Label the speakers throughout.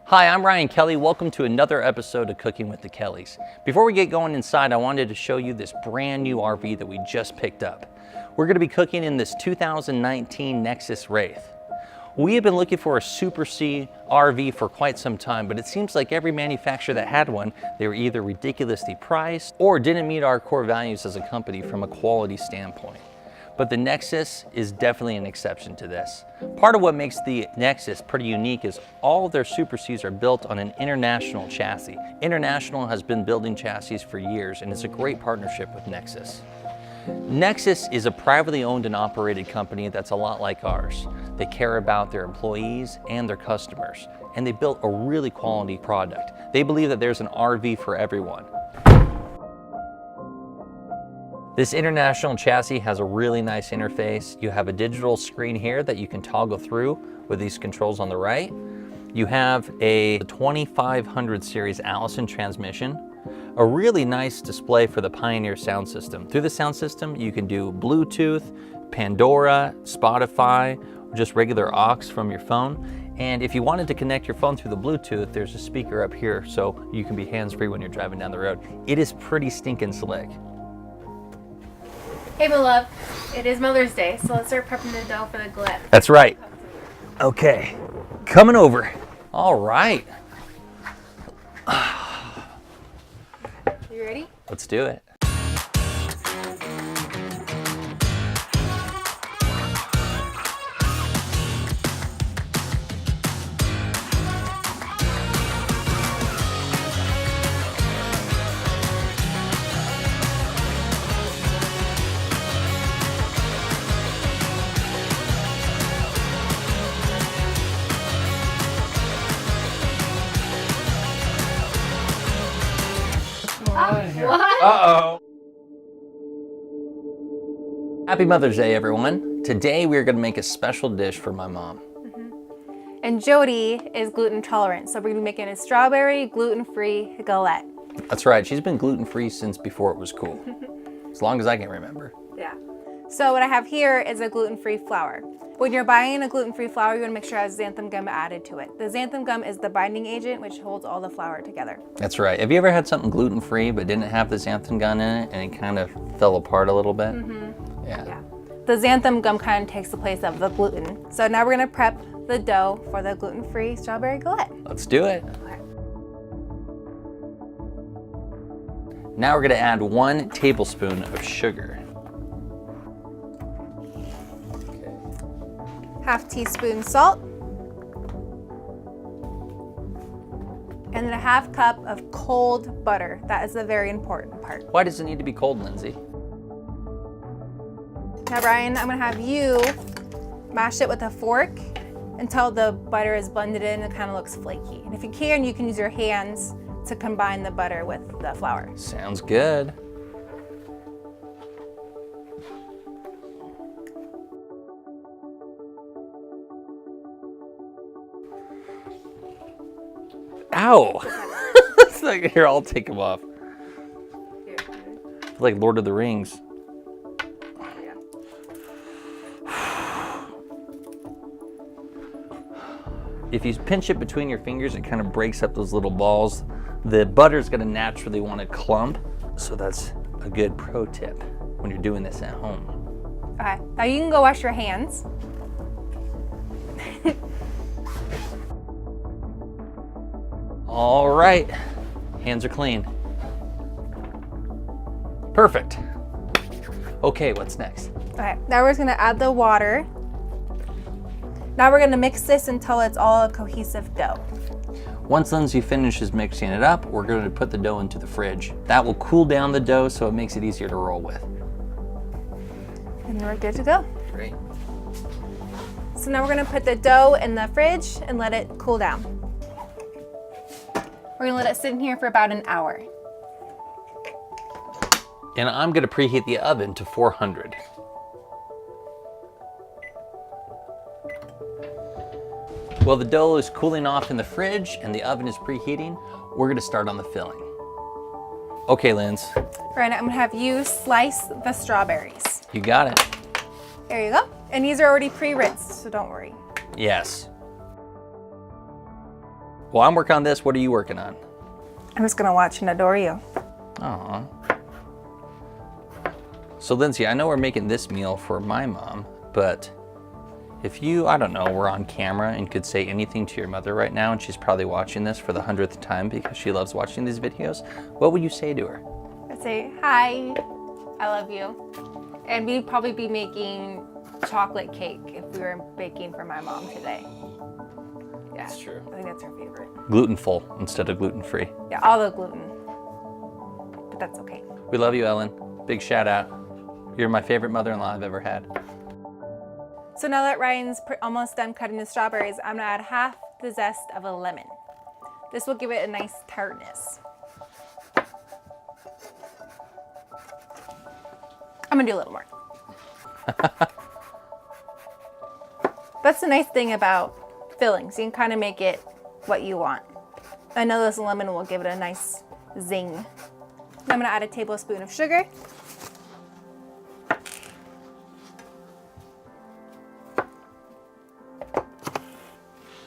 Speaker 1: Hi, I'm Ryan Kelly. Welcome to another episode of Cooking with the Kellys. Before we get going inside, I wanted to show you this brand new RV that we just picked up. We're going to be cooking in this 2019 Nexus Wraith. We have been looking for a Super C RV for quite some time, but it seems like every manufacturer that had one, they were either ridiculously priced or didn't meet our core values as a company from a quality standpoint. But the Nexus is definitely an exception to this. Part of what makes the Nexus pretty unique is all of their Super Cs are built on an International chassis. International has been building chassis for years, and it's a great partnership with Nexus. Nexus is a privately owned and operated company that's a lot like ours. They care about their employees and their customers, and they built a really quality product. They believe that there's an RV for everyone. This International chassis has a really nice interface. You have a digital screen here that you can toggle through with these controls on the right. You have a 2500 series Allison transmission, a really nice display for the Pioneer sound system. Through the sound system, you can do Bluetooth, Pandora, Spotify, or just regular aux from your phone. And if you wanted to connect your phone through the Bluetooth, there's a speaker up here so you can be hands-free when you're driving down the road. It is pretty stinking slick.
Speaker 2: Hey, my love. It is Mother's Day, so let's start prepping the dough for the Galette.
Speaker 1: That's right. Okay, coming over. All right.
Speaker 2: You ready?
Speaker 1: Let's do it.
Speaker 2: What?
Speaker 1: Uh-oh. Happy Mother's Day, everyone. Today we're gonna make a special dish for my mom.
Speaker 2: And Jodie is gluten intolerant, so we're gonna be making a strawberry gluten-free galette.
Speaker 1: That's right, she's been gluten-free since before it was cool. As long as I can remember.
Speaker 2: Yeah. So what I have here is a gluten-free flour. When you're buying a gluten-free flour, you wanna make sure it has xanthan gum added to it. The xanthan gum is the binding agent which holds all the flour together.
Speaker 1: That's right. Have you ever had something gluten-free but didn't have the xanthan gum in it and it kind of fell apart a little bit? Yeah.
Speaker 2: The xanthan gum kind of takes the place of the gluten. So now we're gonna prep the dough for the gluten-free strawberry galette.
Speaker 1: Let's do it.
Speaker 2: Okay.
Speaker 1: Now we're gonna add 1 tablespoon of sugar.
Speaker 2: Half teaspoon salt. And then a half cup of cold butter. That is the very important part.
Speaker 1: Why does it need to be cold, Lindsay?
Speaker 2: Now, Brian, I'm gonna have you mash it with a fork until the butter is blended in and kind of looks flaky. And if you can use your hands to combine the butter with the flour.
Speaker 1: Sounds good. Ow! It's like, here, I'll take them off.
Speaker 2: Here.
Speaker 1: It's like Lord of the Rings.
Speaker 2: Yeah.
Speaker 1: If you pinch it between your fingers, it kind of breaks up those little balls. The butter's gonna naturally want to clump, so that's a good pro tip when you're doing this at home.
Speaker 2: Okay, now you can go wash your hands.
Speaker 1: All right, hands are clean. Perfect. Okay, what's next?
Speaker 2: Okay, now we're just gonna add the water. Now we're gonna mix this until it's all a cohesive dough.
Speaker 1: Once Lindsay finishes mixing it up, we're going to put the dough into the fridge. That will cool down the dough so it makes it easier to roll with.
Speaker 2: And we're good to go.
Speaker 1: Great.
Speaker 2: So now we're gonna put the dough in the fridge and let it cool down. We're gonna let it sit in here for about an hour.
Speaker 1: And I'm going to preheat the oven to 400. While the dough is cooling off in the fridge and the oven is preheating, we're going to start on the filling. Okay, Linz.
Speaker 2: Right, I'm gonna have you slice the strawberries.
Speaker 1: You got it.
Speaker 2: There you go. And these are already pre-rinsed, so don't worry.
Speaker 1: Yes. Well, I'm working on this. What are you working on?
Speaker 2: I'm just gonna watch and adore you.
Speaker 1: Aw. So Lindsey, I know we're making this meal for my mom, but if you, I don't know, were on camera and could say anything to your mother right now, and she's probably watching this for the 100th time because she loves watching these videos, what would you say to her?
Speaker 2: I'd say, hi, I love you. And we'd probably be making chocolate cake if we were baking for my mom today. Yeah,
Speaker 1: That's true.
Speaker 2: I think that's her favorite.
Speaker 1: Gluten-full instead of gluten-free.
Speaker 2: Yeah, all the gluten. But that's okay.
Speaker 1: We love you, Ellen. Big shout out. You're my favorite mother-in-law I've ever had.
Speaker 2: So now that Ryan's almost done cutting the strawberries, I'm gonna add half the zest of a lemon. This will give it a nice tartness. I'm gonna do a little more. That's the nice thing about fillings. You can kind of make it what you want. I know this lemon will give it a nice zing. I'm gonna add a tablespoon of sugar.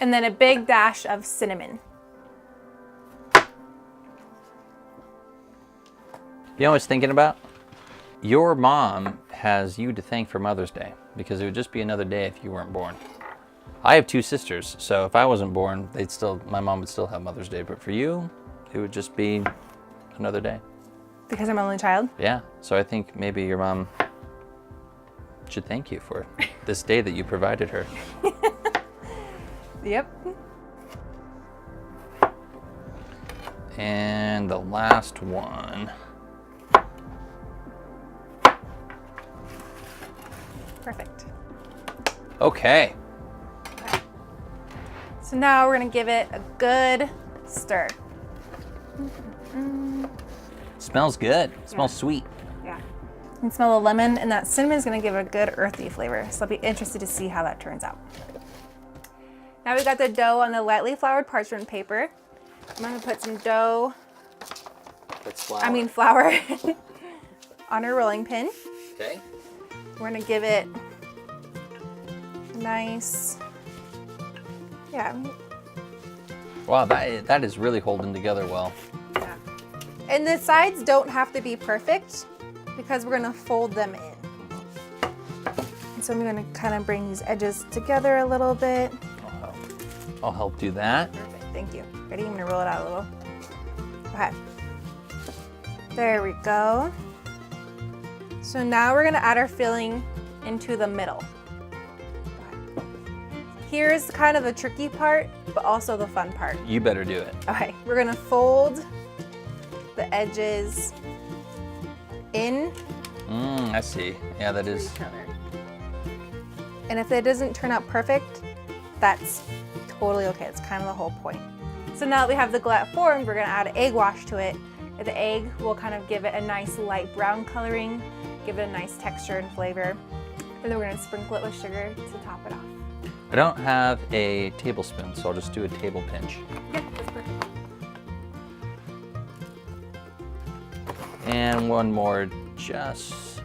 Speaker 2: And then a big dash of cinnamon.
Speaker 1: You know what I was thinking about? Your mom has you to thank for Mother's Day because it would just be another day if you weren't born. I have 2 sisters, so if I wasn't born, my mom would still have Mother's Day, but for you, it would just be another day.
Speaker 2: Because I'm an only child?
Speaker 1: Yeah, so I think maybe your mom should thank you for this day that you provided her.
Speaker 2: Yep.
Speaker 1: And the last one.
Speaker 2: Perfect.
Speaker 1: Okay.
Speaker 2: So now we're gonna give it a good stir.
Speaker 1: Smells good. Smells sweet.
Speaker 2: Yeah. You can smell the lemon, and that cinnamon is gonna give it a good earthy flavor. So I'll be interested to see how that turns out. Now we got the dough on the lightly floured parchment paper. I'm gonna put some dough, flour, on a rolling pin.
Speaker 1: Okay.
Speaker 2: We're gonna give it nice, yeah.
Speaker 1: Wow, that is really holding together well.
Speaker 2: Yeah. And the sides don't have to be perfect because we're gonna fold them in. And so I'm gonna kind of bring these edges together a little bit.
Speaker 1: I'll help do that.
Speaker 2: Perfect, thank you. Ready? I'm gonna roll it out a little. Go ahead. There we go. So now we're gonna add our filling into the middle. Here's kind of the tricky part, but also the fun part.
Speaker 1: You better do it.
Speaker 2: Okay, we're gonna fold the edges in.
Speaker 1: I see. Yeah, that is.
Speaker 2: And if it doesn't turn out perfect, that's totally okay. It's kind of the whole point. So now that we have the galette formed, we're gonna add egg wash to it. The egg will kind of give it a nice light brown coloring, give it a nice texture and flavor. And then we're gonna sprinkle it with sugar to top it off.
Speaker 1: I don't have a tablespoon, so I'll just do a table pinch.
Speaker 2: Yeah, that's perfect.
Speaker 1: And one more just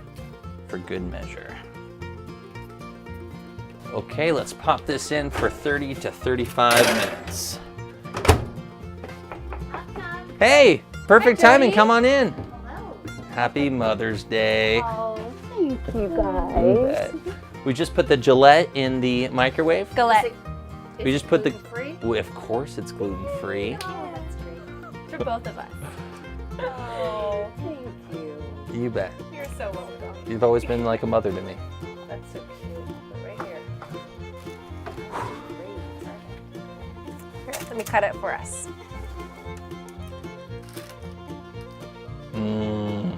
Speaker 1: for good measure. Okay, let's pop this in for 30 to 35 minutes. Hey, perfect timing, come on in.
Speaker 3: Hello.
Speaker 1: Happy Mother's Day.
Speaker 3: Oh, thank you guys.
Speaker 1: We just put the Galette in the microwave.
Speaker 2: Galette.
Speaker 1: We just put the,
Speaker 3: gluten-free?
Speaker 1: well, of course it's gluten-free.
Speaker 3: Oh, that's great.
Speaker 2: For both of us.
Speaker 3: Oh, thank you.
Speaker 1: You bet.
Speaker 2: You're so welcome.
Speaker 1: You've always been like a mother to me.
Speaker 3: That's so cute. Right here.
Speaker 2: Here, let me cut it for us.
Speaker 1: Mmm.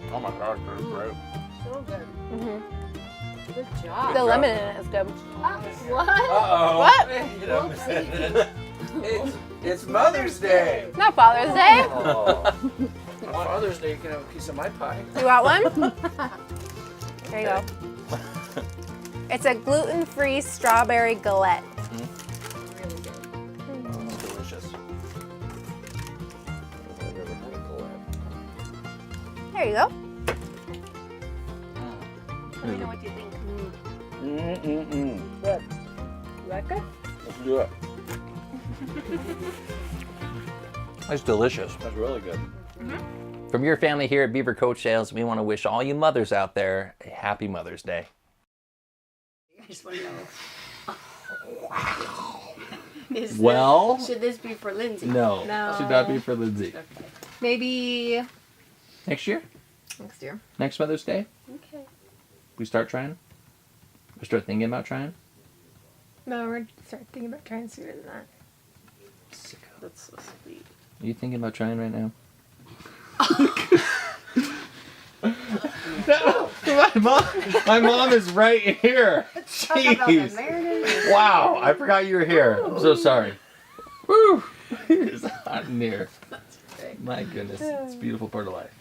Speaker 1: Oh my gosh, that's great.
Speaker 3: So good.
Speaker 2: Mm-hmm.
Speaker 3: Good job.
Speaker 2: The lemon in it is good.
Speaker 3: What?
Speaker 1: Uh-oh.
Speaker 2: What?
Speaker 1: You know, it's Mother's Day.
Speaker 2: Not Father's Day.
Speaker 1: Oh.
Speaker 4: On Father's Day, you can have a piece of my pie.
Speaker 2: You want one? There you go. It's a gluten-free strawberry galette.
Speaker 3: Really good.
Speaker 4: It's delicious.
Speaker 2: There you go. Let me know what you think.
Speaker 3: Good. You like it?
Speaker 4: Let's do it.
Speaker 1: That's delicious.
Speaker 4: That's really good.
Speaker 1: From your family here at Beaver Coach Sales, we want to wish all you mothers out there a happy Mother's Day.
Speaker 3: I just want to know. Should this be for Lindsey?
Speaker 1: No,
Speaker 2: No.
Speaker 1: should not be for Lindsey.
Speaker 3: Okay.
Speaker 2: Maybe
Speaker 1: Next year?
Speaker 2: next year.
Speaker 1: Next Mother's Day?
Speaker 3: Okay.
Speaker 1: We start trying? We start thinking about trying?
Speaker 2: No, we're gonna start thinking about trying sooner than that.
Speaker 3: That's so sweet.
Speaker 1: Are you thinking about trying right now? No, my mom is right here. Jeez. Wow, I forgot you were here. I'm so sorry. Woo! It's hot in here. My goodness, it's a beautiful part of life.